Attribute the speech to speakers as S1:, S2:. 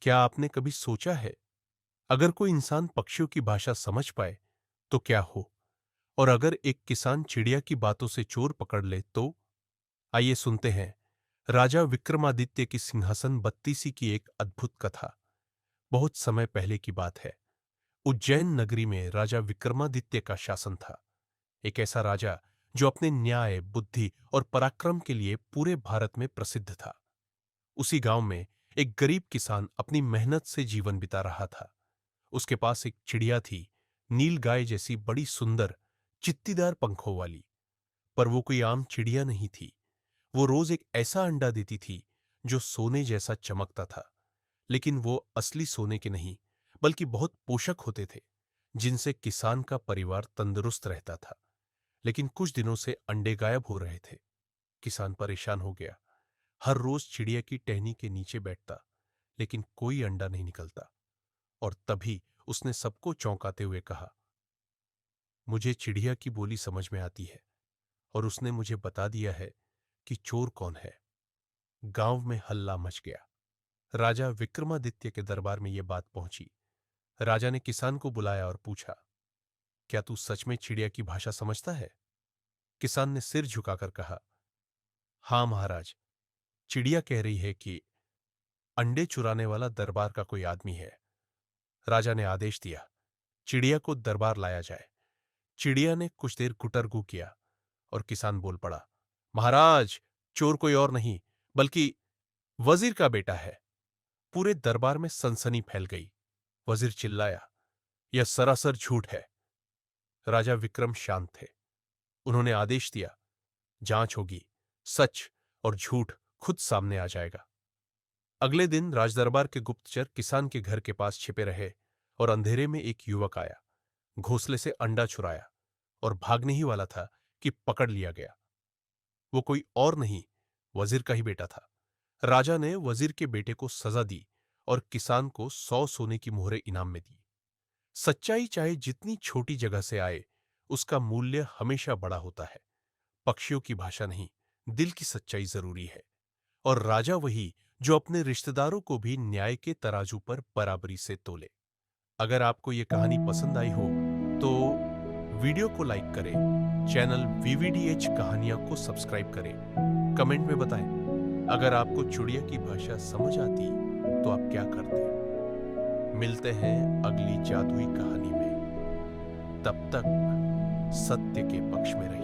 S1: क्या आपने कभी सोचा है, अगर कोई इंसान पक्षियों की भाषा समझ पाए तो क्या हो? और अगर एक किसान चिड़िया की बातों से चोर पकड़ ले तो? आइए सुनते हैं राजा विक्रमादित्य की सिंहासन बत्तीसी की एक अद्भुत कथा। बहुत समय पहले की बात है। उज्जैन नगरी में राजा विक्रमादित्य का शासन था। एक ऐसा राजा जो अपने न्याय, बुद्धि और पराक्रम के लिए पूरे भारत में प्रसिद्ध था। उसी गांव में एक गरीब किसान अपनी मेहनत से जीवन बिता रहा था। उसके पास एक चिड़िया थी, नील गाय जैसी बड़ी सुंदर, चित्तीदार पंखों वाली। पर वो कोई आम चिड़िया नहीं थी। वो रोज एक ऐसा अंडा देती थी जो सोने जैसा चमकता था। लेकिन वो असली सोने के नहीं, बल्कि बहुत पोषक होते थे, जिनसे किसान का परिवार तंदुरुस्त रहता था। लेकिन कुछ दिनों से अंडे गायब हो रहे थे। किसान परेशान हो गया। हर रोज चिड़िया की टहनी के नीचे बैठता, लेकिन कोई अंडा नहीं निकलता। और तभी उसने सबको चौंकाते हुए कहा, मुझे चिड़िया की बोली समझ में आती है और उसने मुझे बता दिया है कि चोर कौन है। गांव में हल्ला मच गया। राजा विक्रमादित्य के दरबार में यह बात पहुंची। राजा ने किसान को बुलाया और पूछा, क्या तू सच में चिड़िया की भाषा समझता है? किसान ने सिर झुकाकर कहा, हां महाराज, चिड़िया कह रही है कि अंडे चुराने वाला दरबार का कोई आदमी है। राजा ने आदेश दिया, चिड़िया को दरबार लाया जाए। चिड़िया ने कुछ देर कुटरगू किया और किसान बोल पड़ा, महाराज, चोर कोई और नहीं, बल्कि वजीर का बेटा है। पूरे दरबार में सनसनी फैल गई। वजीर चिल्लाया, यह सरासर झूठ है। राजा विक्रम शांत थे। उन्होंने आदेश दिया, जांच होगी, सच और झूठ खुद सामने आ जाएगा। अगले दिन राजदरबार के गुप्तचर किसान के घर के पास छिपे रहे और अंधेरे में एक युवक आया, घोंसले से अंडा चुराया और भागने ही वाला था कि पकड़ लिया गया। वो कोई और नहीं, वजीर का ही बेटा था। राजा ने वजीर के बेटे को सजा दी और किसान को 100 सोने की मोहरें इनाम में दी। सच्चाई चाहे जितनी छोटी जगह से आए, उसका मूल्य हमेशा बड़ा होता है। पक्षियों की भाषा नहीं, दिल की सच्चाई जरूरी है। और राजा वही जो अपने रिश्तेदारों को भी न्याय के तराजू पर बराबरी से तोले। अगर आपको ये कहानी पसंद आई हो तो वीडियो को लाइक करें, चैनल वीवीडीएच कहानियां को सब्सक्राइब करें, कमेंट में बताएं अगर आपको चिड़िया की भाषा समझ आती तो आप क्या करते। मिलते हैं अगली जादुई कहानी में। तब तक सत्य के पक्ष में रहें।